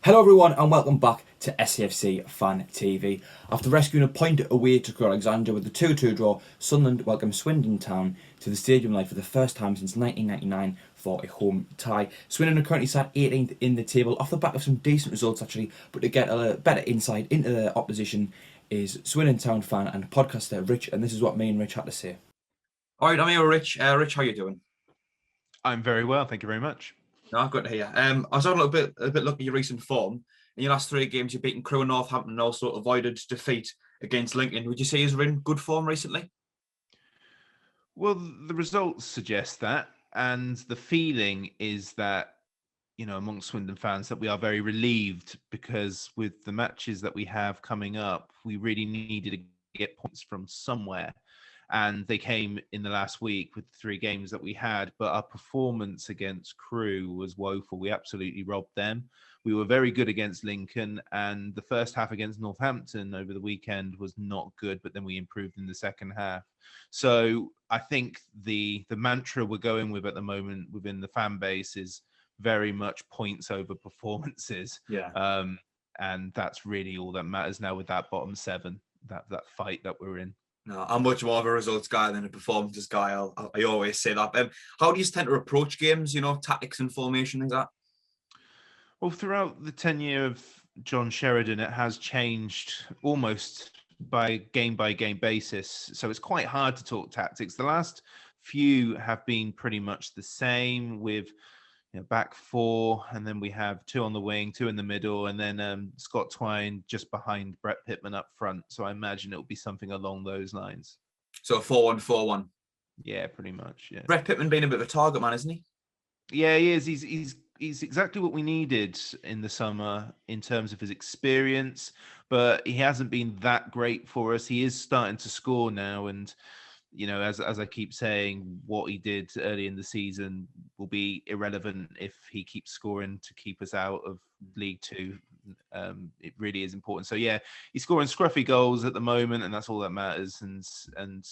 Hello everyone and welcome back to SAFC Fan TV. After rescuing a point away to Alexandria with the 2-2 draw, Sunderland welcomed Swindon Town to the Stadium Light for the first time since 1999 for a home tie. Swindon are currently sat 18th in the table off the back of some decent results actually, but to get a better insight into the opposition is Swindon Town fan and podcaster Rich, and this is what me and Rich had to say. Alright, I'm here with Rich. Rich, how you doing? I'm very well, thank you very much. No, good to hear. I was having a bit look at your recent form. In your last three games, you've beaten Crewe and Northampton and also avoided defeat against Lincoln. Would you say you're in good form recently? Well, the results suggest that, and the feeling is that, amongst Swindon fans, that we are very relieved because with the matches that we have coming up, we really needed to get points from somewhere. And they came in the last week with the three games that we had, but our performance against Crewe was woeful. We absolutely robbed them. We were very good against Lincoln, and the first half against Northampton over the weekend was not good, but then we improved in the second half. So I think the mantra we're going with at the moment within the fan base is very much points over performances. Yeah. And that's really all that matters now with that bottom seven, that fight that we're in. No, I'm much more of a results guy than a performances guy. I always say that. How do you tend to approach games, tactics and formation, things like that? Well, throughout the tenure of John Sheridan, it has changed almost by game basis. So it's quite hard to talk tactics. The last few have been pretty much the same with back four, and then we have two on the wing, two in the middle, and then Scott Twine just behind Brett Pittman up front. So I imagine it'll be something along those lines. So 4-1-4-1. Yeah, pretty much. Yeah. Brett Pittman being a bit of a target man, isn't he? Yeah, he is. He's exactly what we needed in the summer in terms of his experience, but he hasn't been that great for us. He is starting to score now, and as I keep saying, what he did early in the season will be irrelevant if he keeps scoring to keep us out of League Two. It really is important. So yeah, he's scoring scruffy goals at the moment, and that's all that matters. And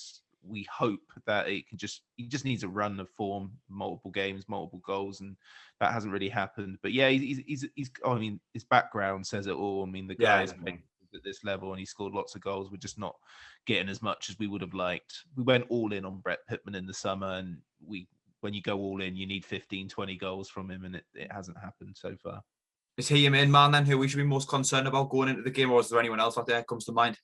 we hope that he just needs a run of form, multiple games, multiple goals, and that hasn't really happened. But yeah, he's I mean, his background says it all. I mean, the guy is playing at this level and he scored lots of goals. We're just not getting as much as we would have liked. We went all in on Brett Pittman in the summer, and when you go all in, you need 15, 20 goals from him, and it hasn't happened so far. Is he your main man then who we should be most concerned about going into the game, or is there anyone else out there that comes to mind?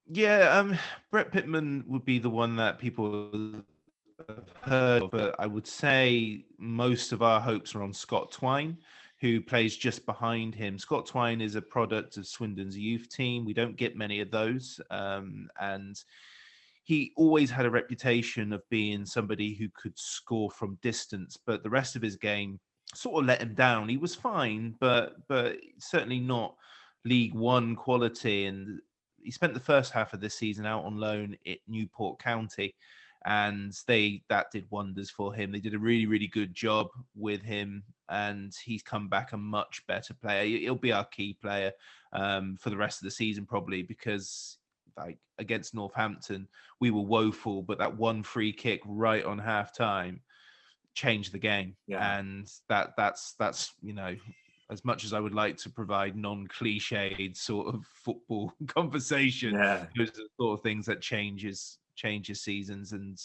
Yeah, Brett Pittman would be the one that people have heard of, but I would say most of our hopes are on Scott Twine, who plays just behind him. Scott Twine is a product of Swindon's youth team. We don't get many of those. And he always had a reputation of being somebody who could score from distance, but the rest of his game sort of let him down. He was fine, but certainly not League One quality. And he spent the first half of this season out on loan at Newport County, and that did wonders for him. They did a really, really good job with him, and he's come back a much better player. He'll be our key player for the rest of the season probably, because like against Northampton, we were woeful, but that one free kick right on half time changed the game. Yeah. And that's as much as I would like to provide non-cliched sort of football conversation, those are the sort of things that changes seasons, and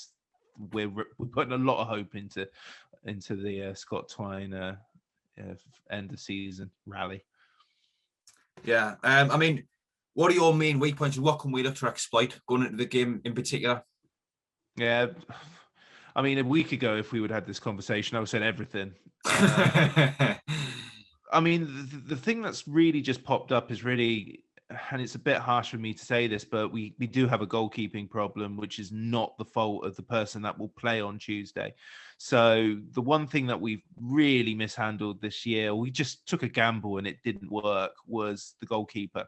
we're putting a lot of hope into the Scott Twine end of season rally. Yeah, I mean, what are your main weak points? What can we look to exploit going into the game in particular? Yeah, I mean, a week ago, if we would have had this conversation, I would say everything. I mean, the thing that's really just popped up is really, and it's a bit harsh for me to say this, but we do have a goalkeeping problem, which is not the fault of the person that will play on Tuesday. So the one thing that we've really mishandled this year, we just took a gamble and it didn't work, was the goalkeeper.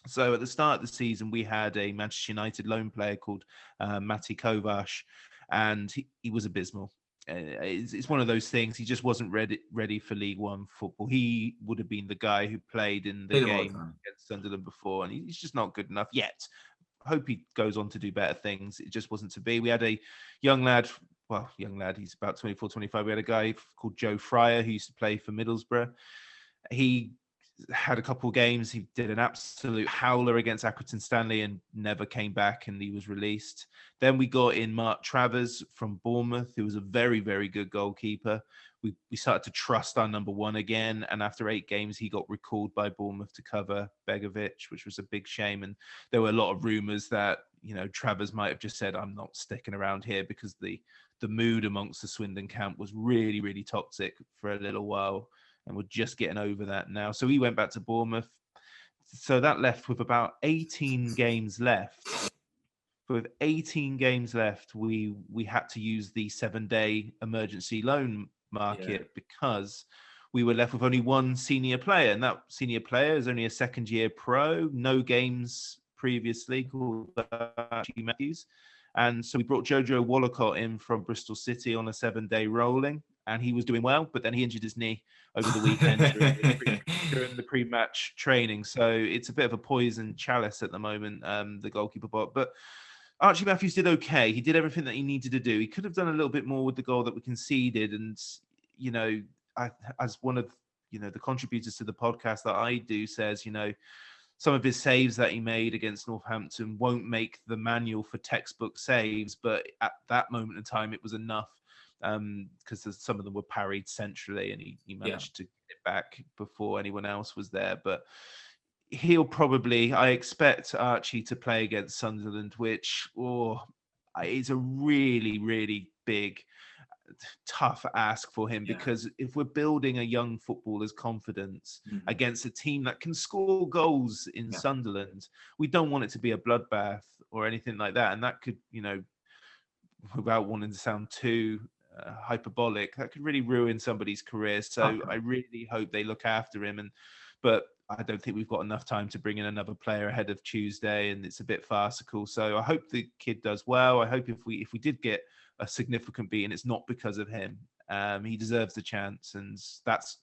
So at the start of the season, we had a Manchester United loan player called Mati Kovac, and he was abysmal. It's one of those things. He just wasn't ready for League One football. He would have been the guy who played in the game against Sunderland before, and he's just not good enough yet. I hope he goes on to do better things. It just wasn't to be. We had a young lad, he's about 24, 25. We had a guy called Joe Fryer who used to play for Middlesbrough. He had a couple of games. He did an absolute howler against Accrington Stanley and never came back, and he was released. Then we got in Mark Travers from Bournemouth, who was a very, very good goalkeeper. We started to trust our number one again, and after 8 games, he got recalled by Bournemouth to cover Begovic, which was a big shame. And there were a lot of rumours that, Travers might have just said, "I'm not sticking around here," because the mood amongst the Swindon camp was really, really toxic for a little while. And we're just getting over that now. So he went back to Bournemouth. So that left with about 18 games left. With 18 games left, we had to use the 7-day emergency loan market because we were left with only one senior player. And that senior player is only a second-year pro, no games previously, called Archie Matthews. And so we brought Jojo Wallacott in from Bristol City on a 7-day rolling. And he was doing well, but then he injured his knee over the weekend during the pre-match training. So it's a bit of a poison chalice at the moment, the goalkeeper bot. But Archie Matthews did okay. He did everything that he needed to do. He could have done a little bit more with the goal that we conceded. And, as one of, the contributors to the podcast that I do says, some of his saves that he made against Northampton won't make the manual for textbook saves. But at that moment in time, it was enough. Because some of them were parried centrally, and he managed to get it back before anyone else was there. But I expect Archie to play against Sunderland, which is a really, really big, tough ask for him, because if we're building a young footballer's confidence against a team that can score goals in Sunderland, we don't want it to be a bloodbath or anything like that. And that could, without wanting to sound too hyperbolic, that could really ruin somebody's career. So I really hope they look after him. But I don't think we've got enough time to bring in another player ahead of Tuesday, and it's a bit farcical. So I hope the kid does well. I hope if we did get a significant beating, it's not because of him. He deserves the chance, and that's,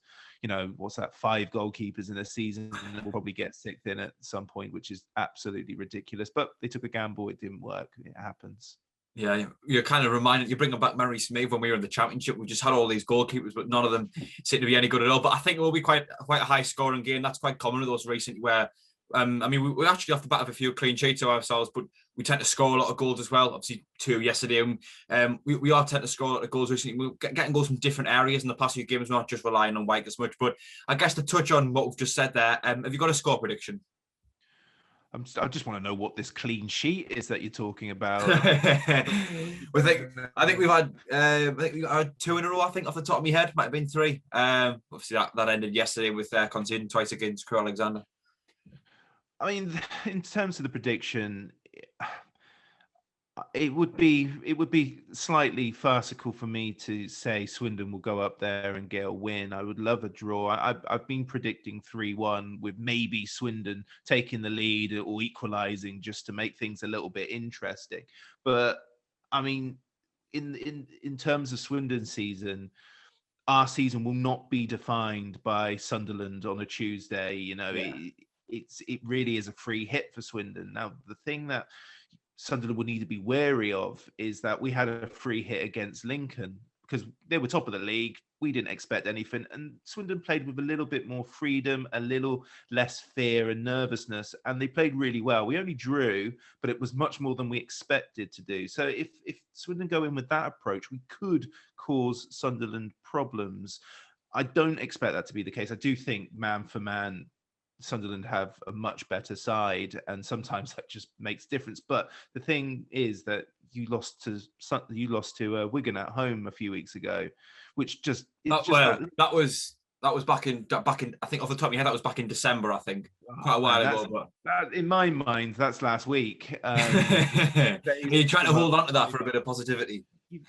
what's that, 5 goalkeepers in a season, and we'll probably get 6th in at some point, which is absolutely ridiculous. But they took a gamble; it didn't work. It happens. Yeah, you're kind of reminded, you're bringing back memories to me when we were in the Championship. We just had all these goalkeepers, but none of them seem to be any good at all. But I think it will be quite a high scoring game. That's quite common with those recently where, we actually off the bat of a few clean sheets ourselves, but we tend to score a lot of goals as well. Obviously 2 yesterday. We are tend to score a lot of goals recently. We're getting goals from different areas in the past few games, not just relying on White as much. But I guess to touch on what we've just said there, have you got a score prediction? I just want to know what this clean sheet is that you're talking about. I think we've had 2 in a row. I think off the top of my head, might have been 3. Obviously that ended yesterday with conceding twice against Crewe Alexandra. I mean, in terms of the prediction, it would be slightly farcical for me to say Swindon will go up there and get a win. I would love a draw. I've been predicting 3-1 with maybe Swindon taking the lead or equalising just to make things a little bit interesting. But I mean, in terms of Swindon's season, our season will not be defined by Sunderland on a Tuesday. It really is a free hit for Swindon. Now, the thing that Sunderland would need to be wary of is that we had a free hit against Lincoln because they were top of the league. We didn't expect anything. And Swindon played with a little bit more freedom, a little less fear and nervousness. And they played really well. We only drew, but it was much more than we expected to do. So if Swindon go in with that approach, we could cause Sunderland problems. I don't expect that to be the case. I do think man for man, Sunderland have a much better side, and sometimes that just makes difference. But the thing is that you lost to Wigan at home a few weeks ago, which that was back in I think off the top of my head that was back in December, I think, quite a while ago. But in my mind, that's last week. You're trying to hold on to that for a bit of positivity.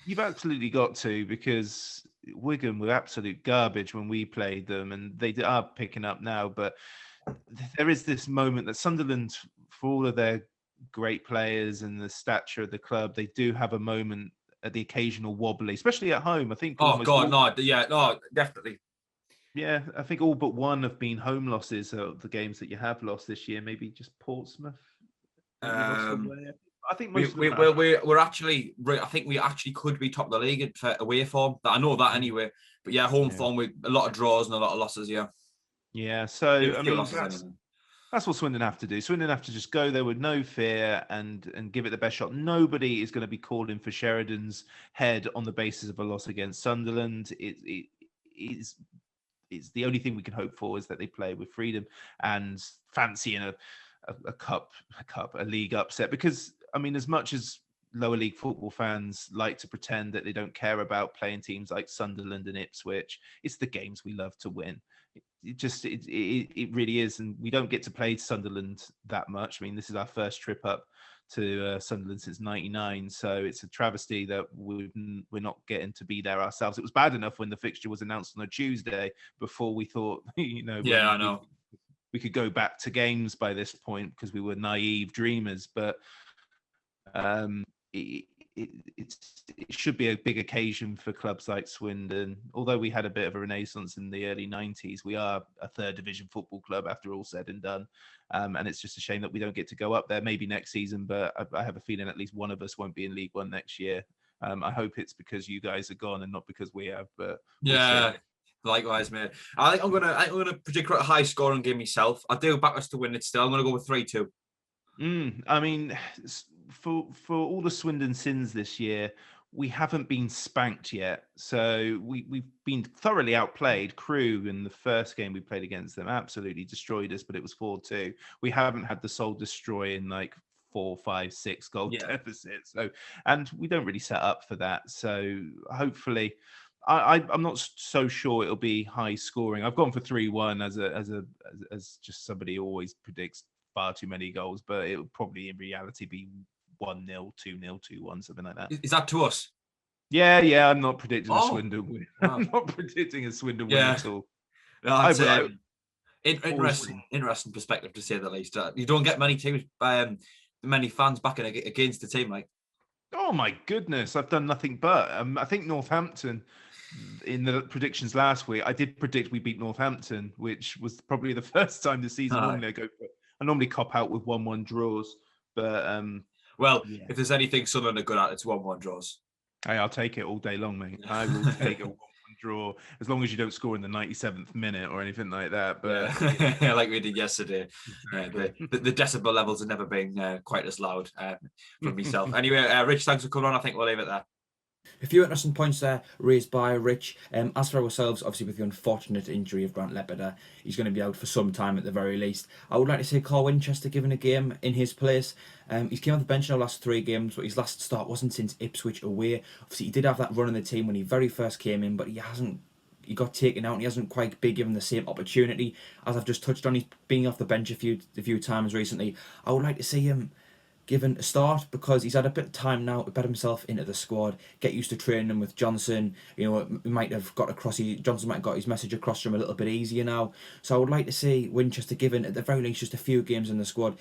You've absolutely got to, because Wigan were absolute garbage when we played them, and they are picking up now, but there is this moment that Sunderland, for all of their great players and the stature of the club, they do have a moment at the occasional wobbly, especially at home. I think. Definitely. Yeah, I think all but one have been home losses of the games that you have lost this year. Maybe just Portsmouth. I think we're actually. I think we actually could be top of the league for away form. I know that anyway. But yeah, home form with a lot of draws and a lot of losses. Yeah. Yeah, so No I fear mean losses anymore. that's what Swindon have to do. Swindon have to just go there with no fear and give it the best shot. Nobody is going to be calling for Sheridan's head on the basis of a loss against Sunderland. It's the only thing we can hope for is that they play with freedom and fancy in a league upset. Because I mean, as much as lower league football fans like to pretend that they don't care about playing teams like Sunderland and Ipswich, it's the games we love to win. It really is, and we don't get to play Sunderland that much. I mean, this is our first trip up to Sunderland since '99, so it's a travesty that we're not getting to be there ourselves. It was bad enough when the fixture was announced on a Tuesday before we thought, Yeah, I know. we could go back to games by this point because we were naive dreamers, but it, it should be a big occasion for clubs like Swindon. Although we had a bit of a renaissance in the early 90s, we are a third division football club after all said and done. And it's just a shame that we don't get to go up there maybe next season, but I have a feeling at least one of us won't be in League One next year. I hope it's because you guys are gone and not because we have, but we'll see. Likewise, mate. I think I'm gonna predict quite a high scoring game myself. I do back us to win it still. I'm gonna go with 3-2. I mean, for all the Swindon sins this year, we haven't been spanked yet. So we've been thoroughly outplayed. Crew in the first game we played against them absolutely destroyed us, but it was 4-2. We haven't had the soul destroy in like 4, 5, 6 goal deficit. So, and we don't really set up for that. So hopefully, I'm not so sure it'll be high scoring. I've gone for 3-1 as just somebody who always predicts far too many goals, but it would probably in reality be 1-0, 2-0, 2-1, something like that. Is that to us? Yeah. I'm not predicting a Swindon win. Wow. I'm not predicting a Swindon win at all. No, interesting perspective to say the least. You don't get many teams, many fans backing against the team like. Oh my goodness, I've done nothing but. I think Northampton, in the predictions last week, I did predict we beat Northampton, which was probably the first time this season. I normally cop out with 1-1 draws, but if there's anything Sunderland are good at, it's 1-1 draws. Hey, I'll take it all day long, mate. I will take a 1-1 draw as long as you don't score in the 97th minute or anything like that. But like we did yesterday, the decibel levels have never been quite as loud from myself. Anyway, Rich, thanks for coming on. I think we'll leave it there. A few interesting points there raised by Rich. As for ourselves, obviously with the unfortunate injury of Grant Lepida, he's going to be out for some time at the very least. I would like to see Carl Winchester given a game in his place. He's came off the bench in the last 3 games, but his last start wasn't since Ipswich away. Obviously, he did have that run in the team when he very first came in, but he got taken out and he hasn't quite been given the same opportunity. As I've just touched on, he's been off the bench a few times recently. I would like to see him given a start because he's had a bit of time now to bet himself into the squad, get used to training with Johnson. He might have got across. Johnson might have got his message across to him a little bit easier now. So I would like to see Winchester given at the very least just a few games in the squad.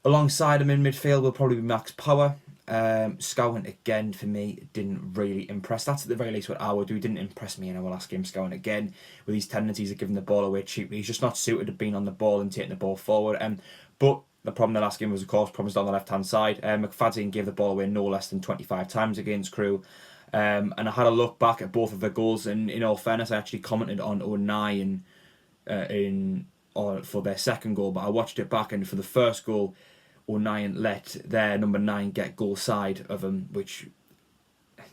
Alongside him in midfield will probably be Max Power. Scowen again for me didn't really impress. That's at the very least what I would do. He didn't impress me in our last game. Scowen again with his tendencies of giving the ball away cheaply. He's just not suited to being on the ball and taking the ball forward. But the problem in the last game was, of course, problems down the left-hand side. McFadzean gave the ball away no less than 25 times against Crew. And I had a look back at both of the goals, and in all fairness, I actually commented on O'Nien for their second goal, but I watched it back, and for the first goal, O'Nien let their number 9 get goal side of him, which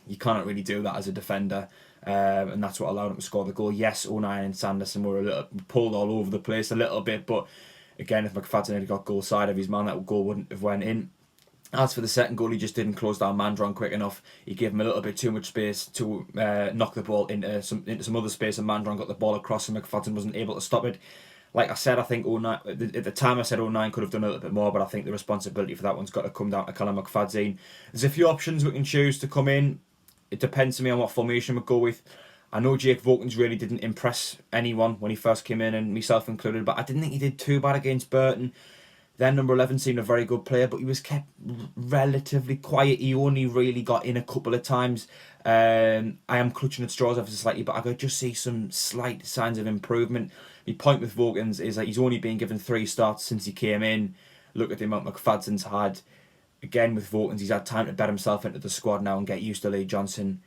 you can't really do that as a defender. And that's what allowed him to score the goal. Yes, O'Nien and Sanderson were a little pulled all over the place a little bit, but again, if McFadzean had got goal side of his man, that goal wouldn't have went in. As for the second goal, he just didn't close down Mandron quick enough. He gave him a little bit too much space to knock the ball into some other space, and Mandron got the ball across, and McFadzean wasn't able to stop it. Like I said, I think at the time I said O'Nien could have done a little bit more, but I think the responsibility for that one's got to come down to Callum McFadzean. There's a few options we can choose to come in. It depends to me on what formation we go with. I know Jake Vokins really didn't impress anyone when he first came in, and myself included, but I didn't think he did too bad against Burton. Then number 11 seemed a very good player, but he was kept relatively quiet. He only really got in a couple of times. I am clutching at straws ever so slightly, but I could just see some slight signs of improvement. My point with Vokins is that he's only been given 3 starts since he came in. Look at the amount McFadzean's had. Again, with Vokins, he's had time to bet himself into the squad now and get used to Lee Johnson.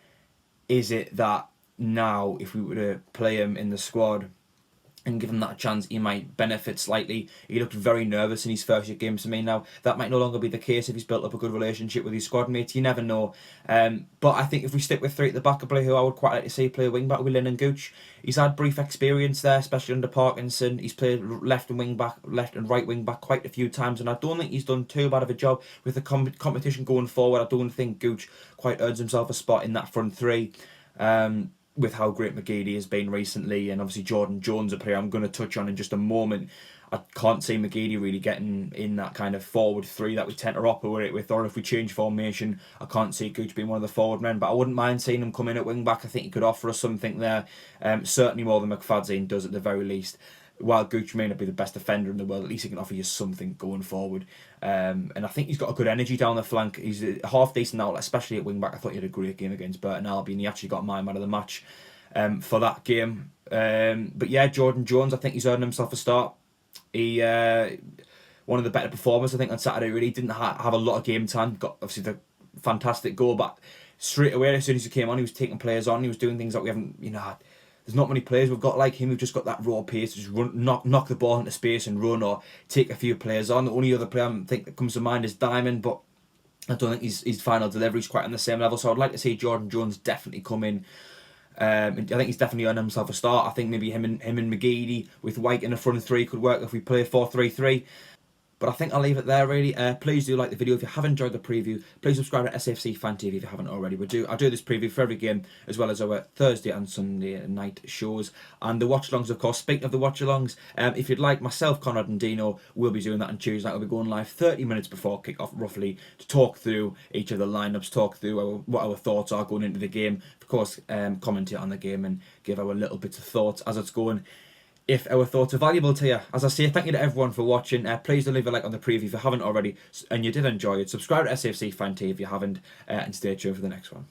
Is it that now, if we were to play him in the squad, and give him that chance, he might benefit slightly. He looked very nervous in his first game to me. Now, that might no longer be the case if he's built up a good relationship with his squad mates. You never know. But I think if we stick with three at the back, a player who I would quite like to see play wing back with Lynn Gooch. He's had brief experience there, especially under Parkinson. He's played left and right wing back quite a few times, and I don't think he's done too bad of a job with the competition going forward. I don't think Gooch quite earns himself a spot in that front three. With how great McGeady has been recently, and obviously Jordan Jones, a player I'm going to touch on in just a moment. I can't see McGeady really getting in that kind of forward three that we tend to operate with, or if we change formation, I can't see Gooch being one of the forward men, but I wouldn't mind seeing him come in at wing back. I think he could offer us something there, certainly more than McFadzean does at the very least. While Gooch may not be the best defender in the world, at least he can offer you something going forward. And I think he's got a good energy down the flank. He's a half decent outlet, especially at wing back. I thought he had a great game against Burton Albion. He actually got my man of the match for that game. But yeah, Jordan Jones, I think he's earned himself a start. He one of the better performers, I think, on Saturday. Really didn't have a lot of game time. Got obviously the fantastic goal, but straight away as soon as he came on, he was taking players on. He was doing things that we haven't, there's not many players we've got like him who've just got that raw pace to just run, knock the ball into space and run, or take a few players on. The only other player I think that comes to mind is Diamond, but I don't think his final delivery is quite on the same level. So I'd like to see Jordan Jones definitely come in. I think he's definitely earned himself a start. I think maybe him and McGeady with White in the front three could work if we play 4-3-3. But I think I'll leave it there, really. Please do like the video. If you haven't enjoyed the preview, please subscribe to SAFC Fan TV if you haven't already. I do this preview for every game, as well as our Thursday and Sunday night shows. And the watch-alongs, of course. Speaking of the watch-alongs, if you'd like, myself, Conrad and Dino will be doing that on Tuesday night. We'll be going live 30 minutes before kick-off, roughly, to talk through each of the lineups, talk through what our thoughts are going into the game. Of course, commentate on the game and give our little bits of thoughts as it's going, if our thoughts are valuable to you. As I say, thank you to everyone for watching. Please do leave a like on the preview if you haven't already, and you did enjoy it. Subscribe to SAFC Fan TV if you haven't, and stay tuned for the next one.